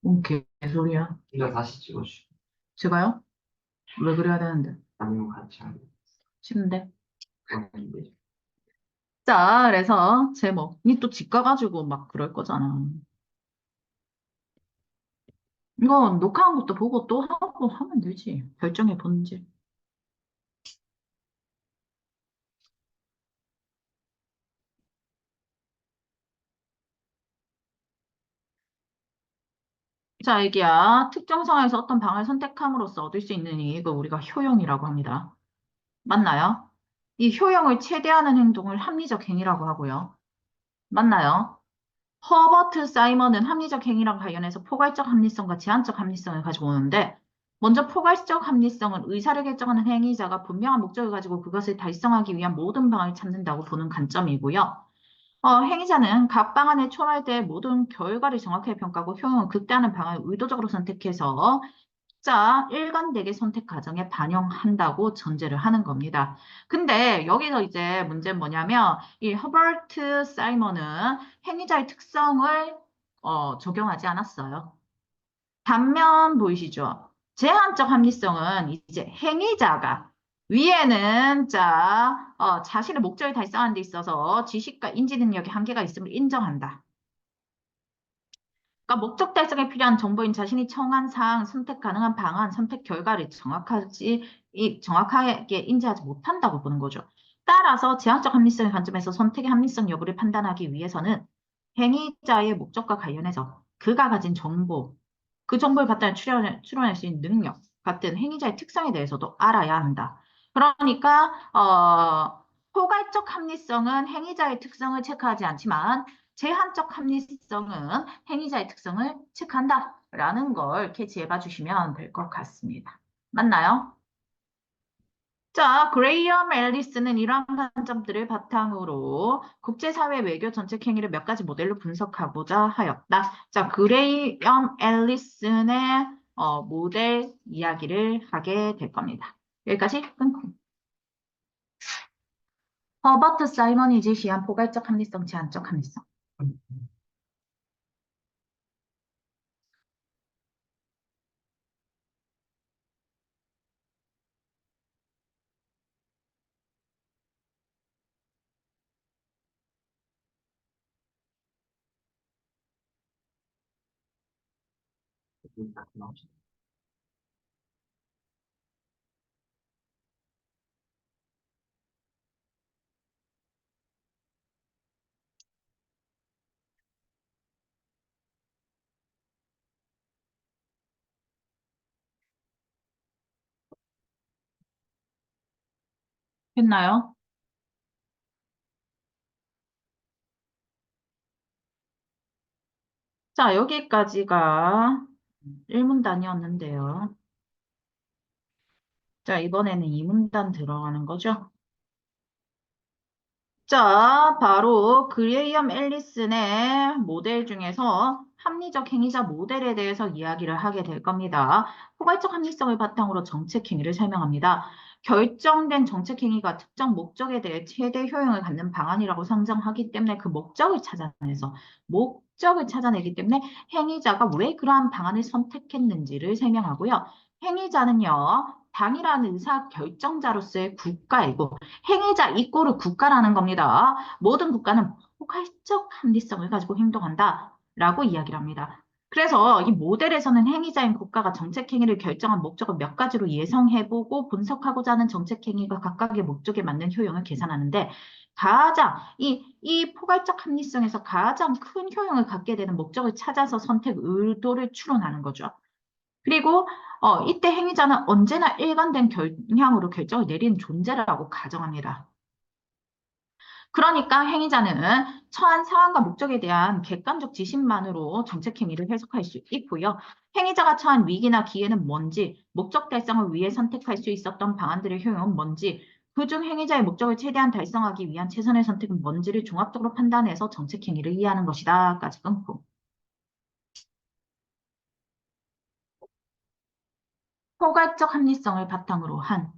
뭔 개소리야. 이거 다시 찍어주시. 제가요? 왜 그래야 되는데? 아니면 같이 하는 싫은데. 건데. 자, 그래서 제목. 니 또 집 가가지고 막 그럴 거잖아. 이거 녹화한 것도 보고 또 하고 하면 되지. 결정의 본질. 자, 이게야 특정 상황에서 어떤 방을 선택함으로써 얻을 수 있는 이익을 우리가 효용이라고 합니다. 맞나요? 이 효용을 최대화하는 행동을 합리적 행위라고 하고요. 맞나요? 허버트 사이먼은 합리적 행위랑 관련해서 포괄적 합리성과 제한적 합리성을 가지고 오는데, 먼저 포괄적 합리성은 의사를 결정하는 행위자가 분명한 목적을 가지고 그것을 달성하기 위한 모든 방안을 찾는다고 보는 관점이고요. 행위자는 각 방안을 초월할 때 모든 결과를 정확하게 평가하고 효용을 극대화하는 방안을 의도적으로 선택해서 자, 일관되게 선택 과정에 반영한다고 전제를 하는 겁니다. 근데 여기서 이제 문제는 뭐냐면 이 허버트 사이먼은 행위자의 특성을 적용하지 않았어요. 반면 보이시죠? 제한적 합리성은 이제 행위자가 위에는 자신의 목적을 달성하는 데 있어서 지식과 인지 능력의 한계가 있음을 인정한다. 그러니까 목적 달성에 필요한 정보인 자신이 청한 사항, 선택 가능한 방안, 선택 결과를 정확하게 인지하지 못한다고 보는 거죠. 따라서 제한적 합리성의 관점에서 선택의 합리성 여부를 판단하기 위해서는 행위자의 목적과 관련해서 그가 가진 정보, 그 정보를 바탕에 추론할 수 있는 능력 같은 행위자의 특성에 대해서도 알아야 한다. 그러니까 포괄적 합리성은 행위자의 특성을 체크하지 않지만 제한적 합리성은 행위자의 특성을 체크한다라는 걸 캐치해봐 주시면 될 것 같습니다. 맞나요? 자, 그레이엄 앨리스는 이러한 관점들을 바탕으로 국제사회 외교 정책 행위를 몇 가지 모델로 분석하고자 하였다. 자, 그레이엄 앨리슨의 모델 이야기를 하게 될 겁니다. 여기까지 끊고. 허버트 사이먼이 제시한 포괄적 합리성, 제한적 합리성. 됐나요? 자, 여기까지가 1문단이었는데요. 자, 이번에는 2문단 들어가는 거죠. 자, 바로 그레이엄 앨리슨의 모델 중에서 합리적 행위자 모델에 대해서 이야기를 하게 될 겁니다. 포괄적 합리성을 바탕으로 정책 행위를 설명합니다. 결정된 정책 행위가 특정 목적에 대해 최대 효용을 갖는 방안이라고 상정하기 때문에 그 목적을 찾아내기 때문에 행위자가 왜 그러한 방안을 선택했는지를 설명하고요. 행위자는요, 당이라는 의사 결정자로서의 국가이고 행위자 이꼬르 국가라는 겁니다. 모든 국가는 포괄적 합리성을 가지고 행동한다라고 이야기를 합니다. 그래서 이 모델에서는 행위자인 국가가 정책 행위를 결정한 목적을 몇 가지로 예상해보고 분석하고자 하는 정책 행위가 각각의 목적에 맞는 효용을 계산하는데 이 포괄적 합리성에서 가장 큰 효용을 갖게 되는 목적을 찾아서 선택 의도를 추론하는 거죠. 그리고 이때 행위자는 언제나 일관된 경향으로 결정을 내리는 존재라고 가정합니다. 그러니까 행위자는 처한 상황과 목적에 대한 객관적 지식만으로 정책 행위를 해석할 수 있고요. 행위자가 처한 위기나 기회는 뭔지, 목적 달성을 위해 선택할 수 있었던 방안들의 효용은 뭔지, 그중 행위자의 목적을 최대한 달성하기 위한 최선의 선택은 뭔지를 종합적으로 판단해서 정책 행위를 이해하는 것이다. 까지 끊고. 포괄적 합리성을 바탕으로 한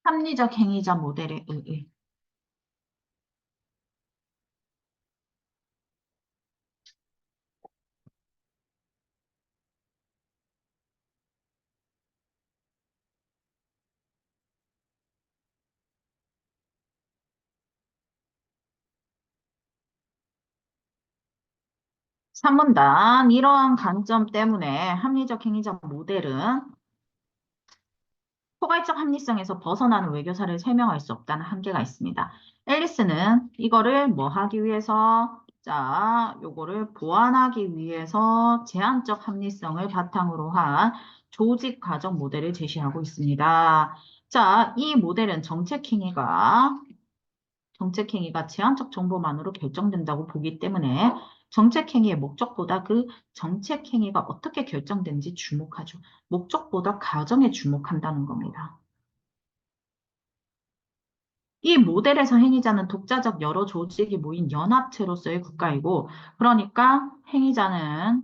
합리적 행위자 모델에 의해. 산문단, 이러한 관점 때문에 합리적 행위자 모델은 포괄적 합리성에서 벗어나는 외교사를 설명할 수 없다는 한계가 있습니다. 앨리스는 이거를 뭐 하기 위해서, 자, 요거를 보완하기 위해서 제한적 합리성을 바탕으로 한 조직 과정 모델을 제시하고 있습니다. 자, 이 모델은 정책행위가 제한적 정보만으로 결정된다고 보기 때문에 정책행위의 목적보다 그 정책행위가 어떻게 결정된지 주목하죠. 목적보다 과정에 주목한다는 겁니다. 이 모델에서 행위자는 독자적 여러 조직이 모인 연합체로서의 국가이고, 그러니까 행위자는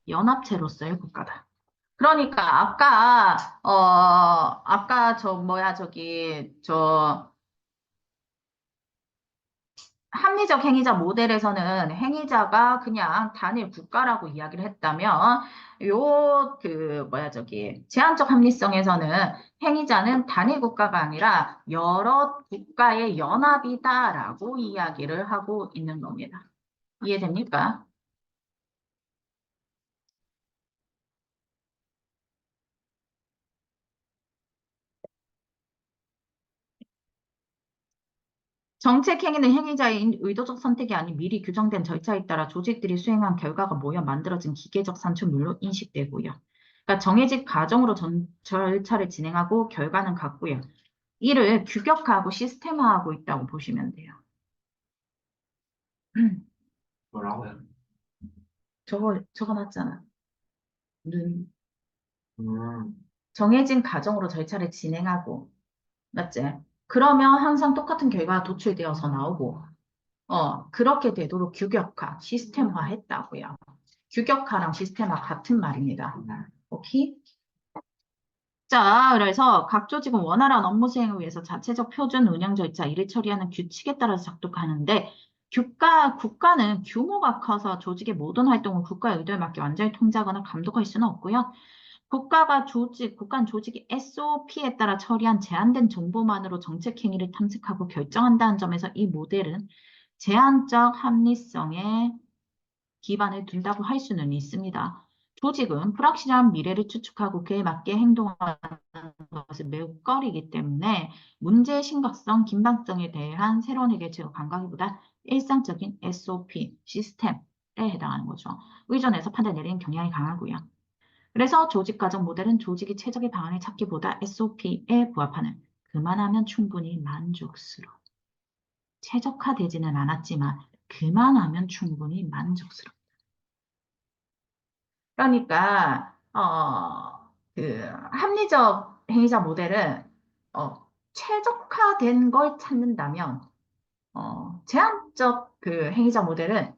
연합체로서의 국가다. 그러니까 아까 합리적 행위자 모델에서는 행위자가 그냥 단일 국가라고 이야기를 했다면, 제한적 합리성에서는 행위자는 단일 국가가 아니라 여러 국가의 연합이다라고 이야기를 하고 있는 겁니다. 이해됩니까? 정책 행위는 행위자의 의도적 선택이 아닌 미리 규정된 절차에 따라 조직들이 수행한 결과가 모여 만들어진 기계적 산출물로 인식되고요. 그러니까 정해진 과정으로 절차를 진행하고 결과는 같고요. 이를 규격화하고 시스템화하고 있다고 보시면 돼요. 뭐라고요? 저거 맞잖아. 는 음, 정해진 과정으로 절차를 진행하고, 맞지? 그러면 항상 똑같은 결과가 도출되어서 나오고, 그렇게 되도록 규격화, 시스템화 했다고요. 규격화랑 시스템화 같은 말입니다. 오케이? 자, 그래서 각 조직은 원활한 업무 수행을 위해서 자체적 표준 운영 절차, 일을 처리하는 규칙에 따라서 작동하는데, 국가는 규모가 커서 조직의 모든 활동을 국가의 의도에 맞게 완전히 통제하거나 감독할 수는 없고요. 국가는 조직이 SOP에 따라 처리한 제한된 정보만으로 정책 행위를 탐색하고 결정한다는 점에서 이 모델은 제한적 합리성에 기반을 둔다고 할 수는 있습니다. 조직은 불확실한 미래를 추측하고 그에 맞게 행동하는 것을 매우 꺼리기 때문에 문제의 심각성, 긴박성에 대한 새로운 해결책을 강구하기보다 일상적인 SOP, 시스템에 해당하는 거죠. 의존해서 판단 내리는 경향이 강하고요. 그래서 조직 가정 모델은 조직이 최적의 방안을 찾기보다 SOP에 부합하는 그만하면 충분히 만족스러워. 최적화되지는 않았지만 그만하면 충분히 만족스러워. 그러니까 합리적 행위자 모델은 최적화된 걸 찾는다면 제한적 행위자 모델은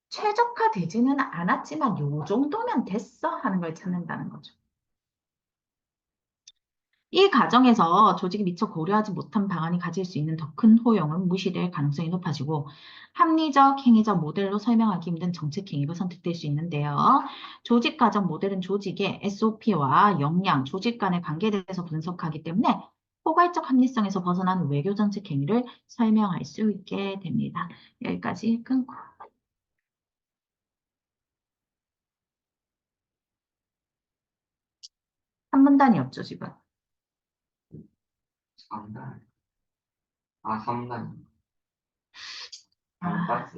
최적화되지는 않았지만 요 정도면 됐어 하는 걸 찾는다는 거죠. 이 과정에서 조직이 미처 고려하지 못한 방안이 가질 수 있는 더 큰 효용은 무시될 가능성이 높아지고 합리적 행위적 모델로 설명하기 힘든 정책 행위가 선택될 수 있는데요. 조직 가정 모델은 조직의 SOP와 역량, 조직 간의 관계에 대해서 분석하기 때문에 포괄적 합리성에서 벗어난 외교 정책 행위를 설명할 수 있게 됩니다. 여기까지 끊고. 한 문단이 없죠, 지금. 3단. 아, 3단. 안 아, 봤어.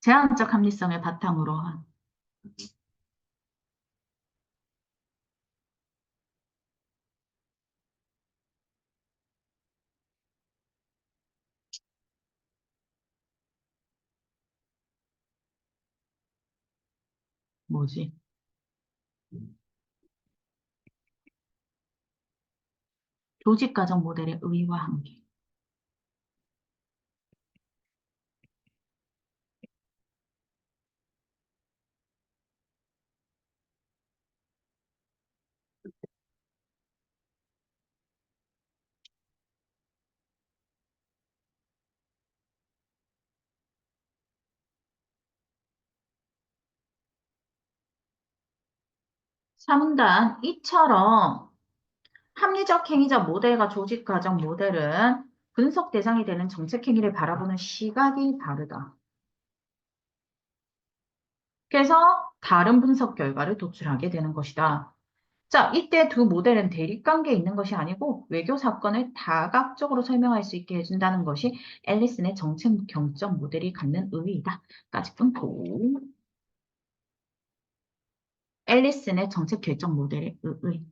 제한적 합리성을 바탕으로 한 뭐지? 조직 가정 모델의 의의와 한계. 3문단 이처럼 합리적 행위자 모델과 조직 과정 모델은 분석 대상이 되는 정책 행위를 바라보는 시각이 다르다. 그래서 다른 분석 결과를 도출하게 되는 것이다. 자, 이때 두 모델은 대립관계에 있는 것이 아니고 외교 사건을 다각적으로 설명할 수 있게 해준다는 것이 앨리슨의 정책 경점 모델이 갖는 의의다. 까지 끊고 앨리슨의 정책 결정 모델의 의의.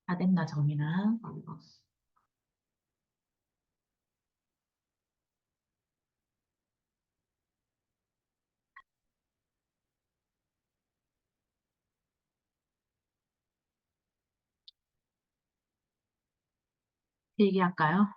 다 됐나 정민아? 안 봤어. 얘기할까요?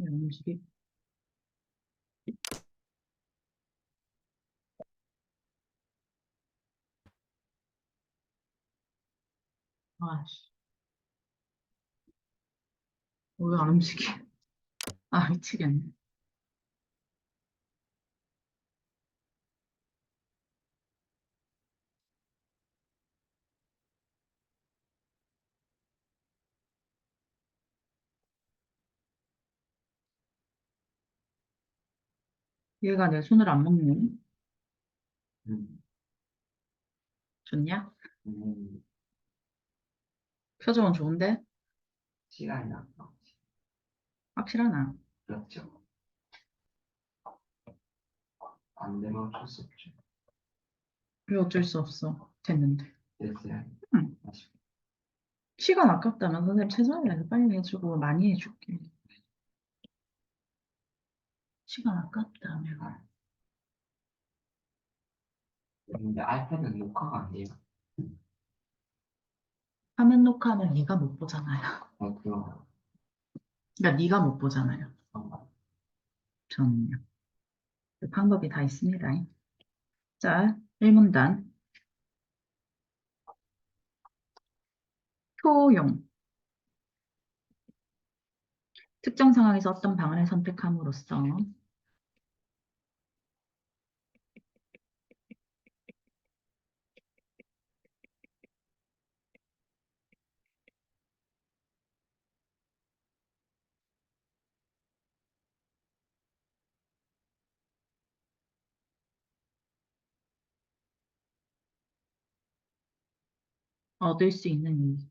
음식이 아씨 왜안 음식이 아 미치겠네. 얘가 내 손을 안 먹네. 음, 좋냐? 음, 표정은 좋은데 시간이 아까 확실하나? 그렇죠. 안 되면 어쩔 수 없죠. 왜 어쩔 수 없어. 됐는데. 됐어요. 응. 아쉽. 시간 아깝다면 선생님 최선을 빨리 해주고 많이 해줄게. 시간 아깝다면. 아, 근데 아이패드는 녹화가 안 돼요. 화면 녹화하면 네가 못 보잖아요. 그런 그러니까 네가 못 보잖아요. 거. 저는요. 그 방법이 다 있습니다. 자, 1문단. 효용. 특정 상황에서 어떤 방안을 선택함으로써 얻을 수 있는 이익.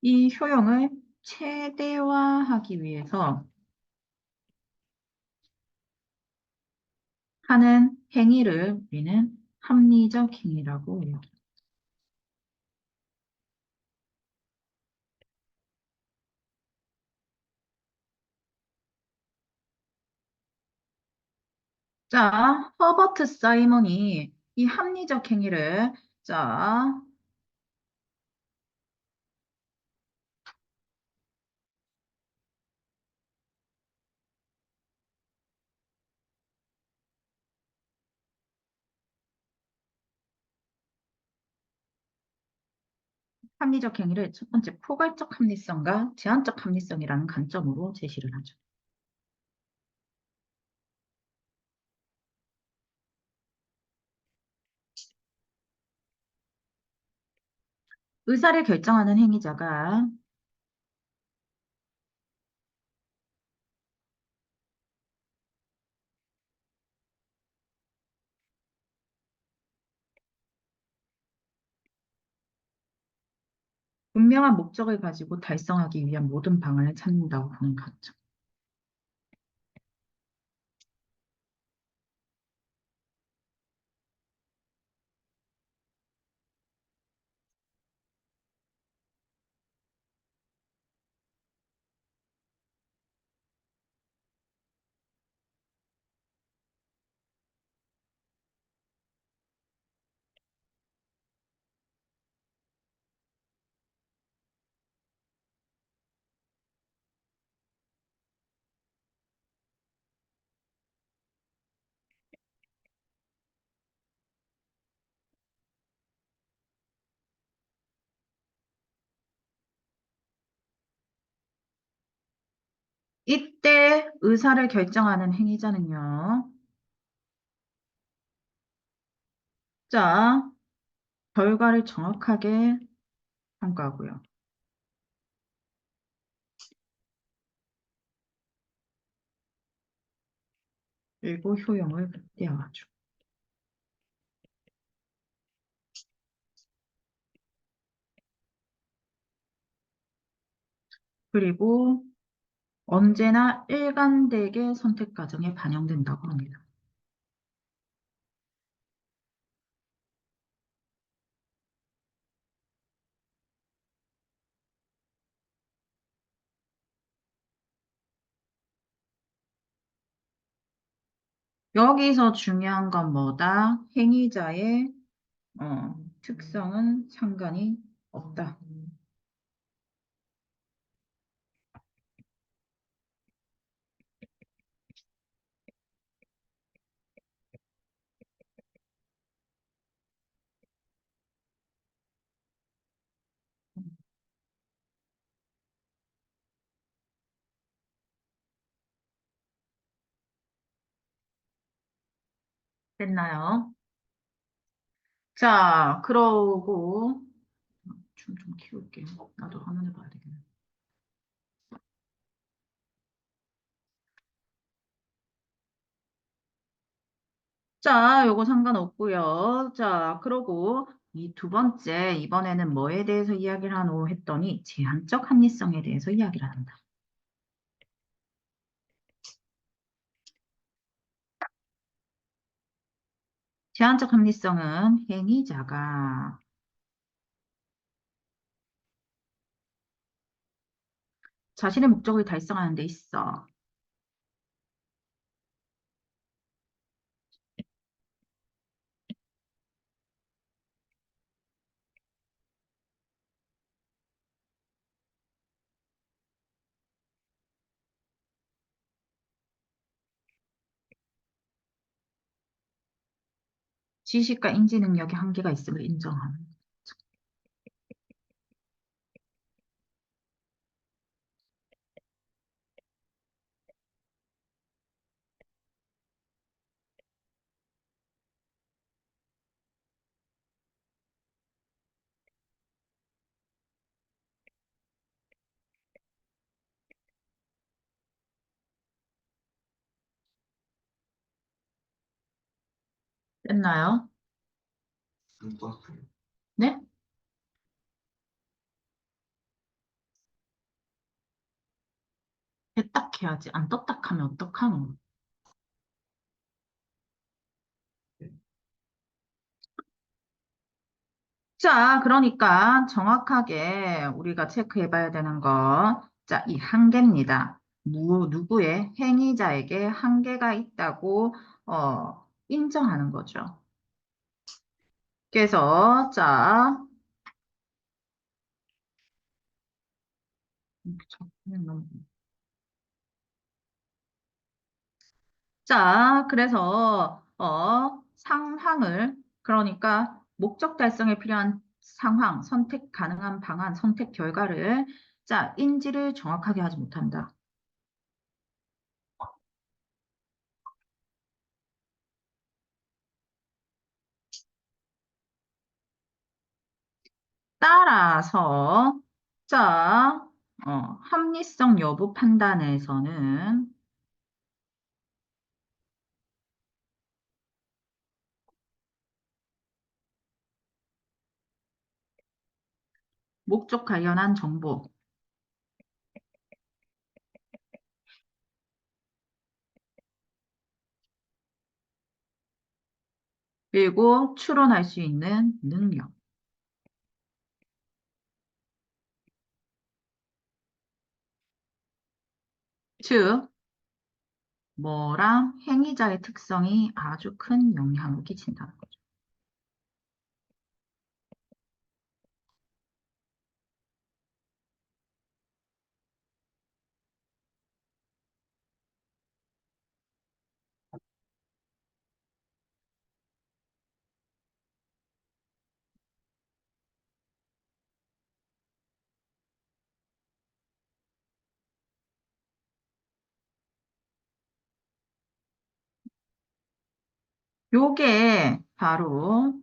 이 효용을 최대화하기 위해서 하는 행위를 우리는 합리적 행위라고 해요. 자, 허버트 사이먼이 이 합리적 행위를 자, 합리적 행위를 첫 번째 포괄적 합리성과 제한적 합리성이라는 관점으로 제시를 하죠. 의사를 결정하는 행위자가 분명한 목적을 가지고 달성하기 위한 모든 방안을 찾는다고 보는 거죠. 이때 의사를 결정하는 행위자는요. 자, 결과를 정확하게 평가하고요. 그리고 효용을 극대화하죠. 그리고 언제나 일관되게 선택 과정에 반영된다고 합니다. 여기서 중요한 건 뭐다? 행위자의 특성은 상관이 없다. 됐나요? 자, 그러고 춤 좀 키울게요. 나도 화면을 봐야 되겠네. 자, 요거 상관없고요. 자, 그러고 이 두 번째, 이번에는 뭐에 대해서 이야기를 하노 했더니 제한적 합리성에 대해서 이야기를 한다. 제한적 합리성은 행위자가 자신의 목적을 달성하는 데 있어 지식과 인지 능력의 한계가 있음을 인정하는. 됐나요? 안 떴어요. 네? 됐딱 해야지. 안 떴딱 하면 어떡하노? 네. 자, 그러니까 정확하게 우리가 체크해 봐야 되는 거. 자, 이 한계입니다. 누구의 행위자에게 한계가 있다고 인정하는 거죠. 그래서 자, 자, 그래서 상황을 그러니까 목적 달성에 필요한 상황, 선택 가능한 방안, 선택 결과를 자, 인지를 정확하게 하지 못한다. 따라서, 자, 합리성 여부 판단에서는 목적 관련한 정보, 그리고 추론할 수 있는 능력. 즉, 뭐랑 행위자의 특성이 아주 큰 영향을 끼친다는 거죠. 요게 바로,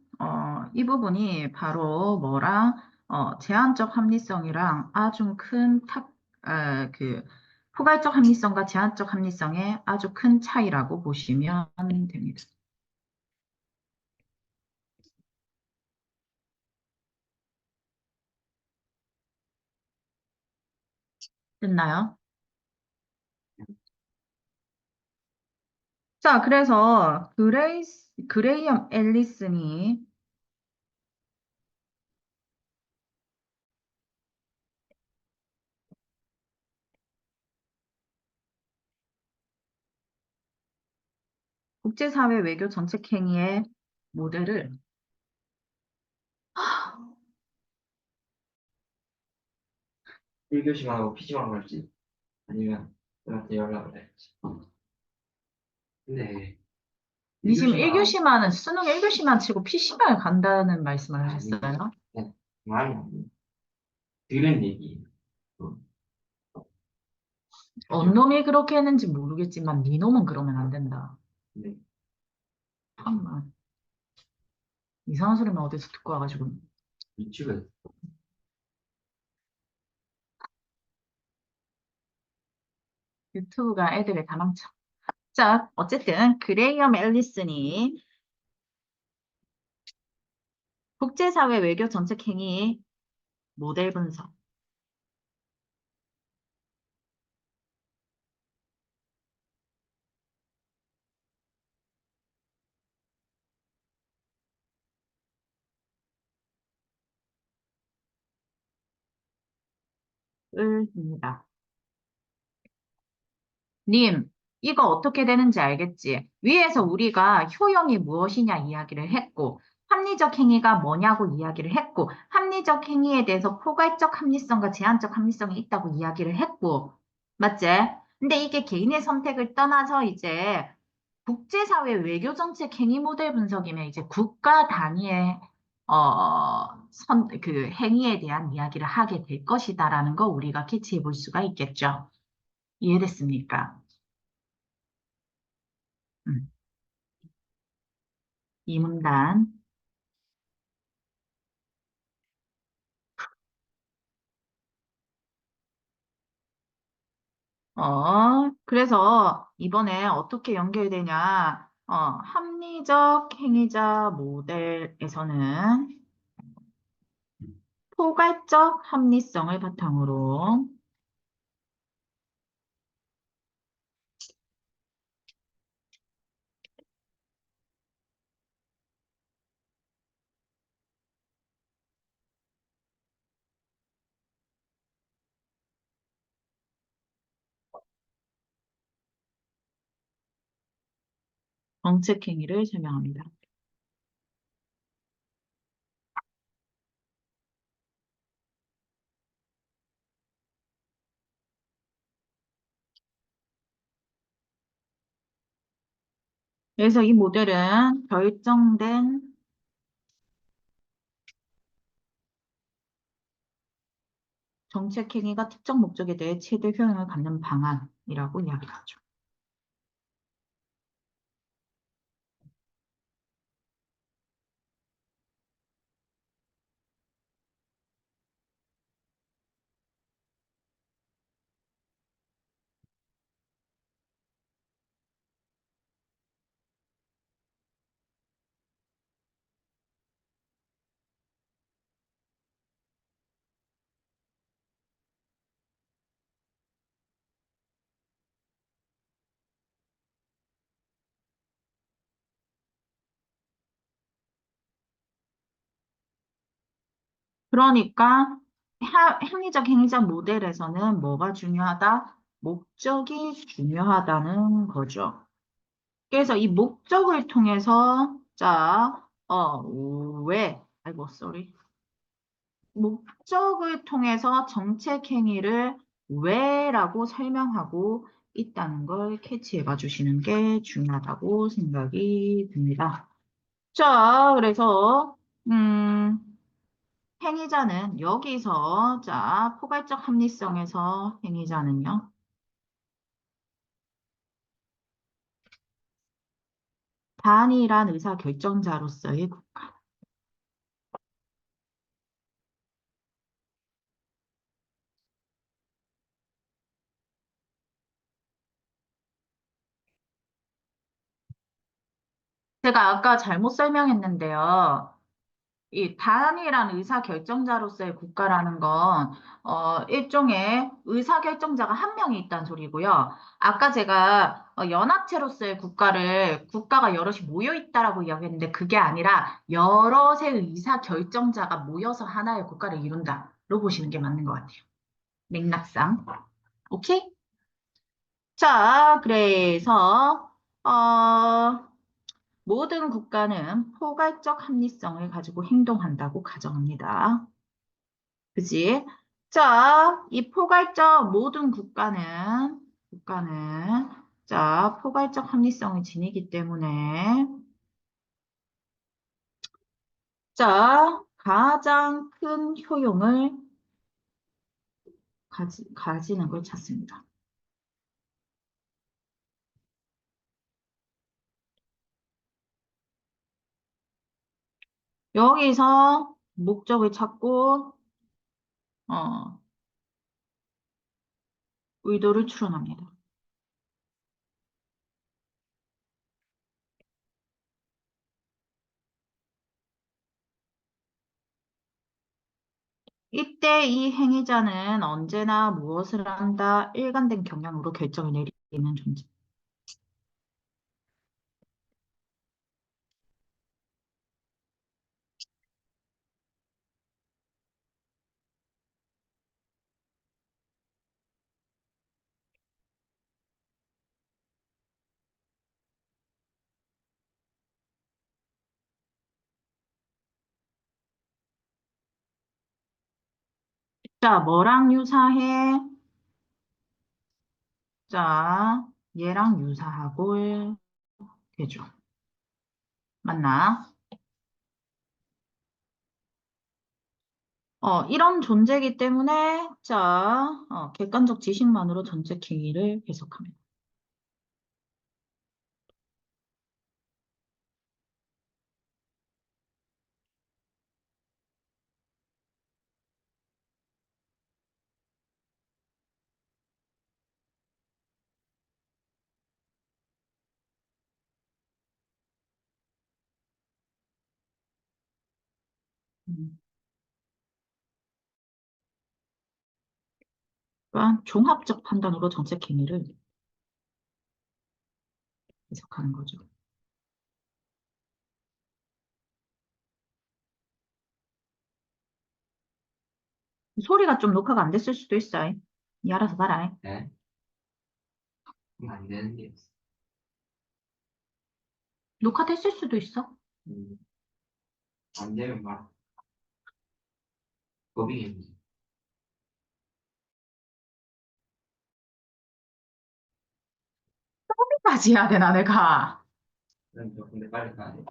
이 부분이 바로 뭐랑, 제한적 합리성이랑 아주 큰 포괄적 합리성과 제한적 합리성의 아주 큰 차이라고 보시면 됩니다. 됐나요? 자, 그래서 그레이엄 앨리슨이 국제사회 외교 정책 행위의 모델을 1교시만 하고 PC방 갈지 아니면 너한테 연락을 할지. 근데 니 지금 1교시만 1교시만은 수능 1교시만 치고 PC방을 간다는 말씀을 하셨어요? 많이 안 들은 얘기. 어, 언놈이 그렇게 했는지 모르겠지만 니 놈은 그러면 안 된다. 근데 참나. 이상한 소리만 어디서 듣고 와가지고. 유튜브에 유튜브가 애들의 가망쳐. 자, 어쨌든 그레이엄 앨리슨이 국제사회 외교 정책 행위 모델 분석을 합니다. 님, 이거 어떻게 되는지 알겠지? 위에서 우리가 효용이 무엇이냐 이야기를 했고, 합리적 행위가 뭐냐고 이야기를 했고, 합리적 행위에 대해서 포괄적 합리성과 제한적 합리성이 있다고 이야기를 했고, 맞지? 근데 이게 개인의 선택을 떠나서 이제 국제사회 외교정책 행위 모델 분석이면 이제 국가 단위의 그 행위에 대한 이야기를 하게 될 것이다라는 거 우리가 캐치해 볼 수가 있겠죠. 이해됐습니까? 음. 이 문단. 그래서 이번에 어떻게 연결되냐? 합리적 행위자 모델에서는 포괄적 합리성을 바탕으로 정책 행위를 설명합니다. 그래서 이 모델은 결정된 정책 행위가 특정 목적에 대해 최대 효용을 갖는 방안이라고 이야기하죠. 그러니까 합리적 행위적 모델에서는 뭐가 중요하다? 목적이 중요하다는 거죠. 그래서 이 목적을 통해서 자, 아이고, 쏘리. 목적을 통해서 정책 행위를 왜라고 설명하고 있다는 걸 캐치해 봐 주시는 게 중요하다고 생각이 듭니다. 자, 그래서 행위자는 여기서 자, 포괄적 합리성에서 행위자는요. 단일한 의사 결정자로서의 국가. 제가 아까 잘못 설명했는데요. 이 단일한 의사결정자로서의 국가라는 건, 일종의 의사결정자가 한 명이 있다는 소리고요. 아까 제가 연합체로서의 국가가 여럿이 모여 있다라고 이야기했는데 그게 아니라 여럿의 의사결정자가 모여서 하나의 국가를 이룬다로 보시는 게 맞는 것 같아요. 맥락상. 오케이? 자, 그래서, 모든 국가는 포괄적 합리성을 가지고 행동한다고 가정합니다. 그지? 자, 이 모든 자, 포괄적 합리성을 지니기 때문에, 자, 가장 큰 효용을 가지는 걸 찾습니다. 여기서 목적을 찾고, 어, 의도를 추론합니다. 이때 이 행위자는 언제나 무엇을 한다? 일관된 경향으로 결정을 내리는 존재. 자, 뭐랑 유사해? 자, 얘랑 유사하고 되죠. 맞나? 이런 존재이기 때문에 자, 객관적 지식만으로 전체 행위를 해석합니다. 음, 그러니까 종합적 판단으로 정책 행위를 해석하는 거죠. 소리가 좀 녹화가 안 됐을 수도 있어요. 니 알아서 봐라. 네? 안 되는 게 있어. 녹화됐을 수도 있어. 음, 안 되면 막, 고비겠지. 까지 해야 되나, 내가. 그럼 저 근데 빨리 가야 돼.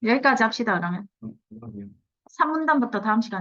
여기까지 합시다, 그러면. 그럼요. 3문단부터 다음 시간에.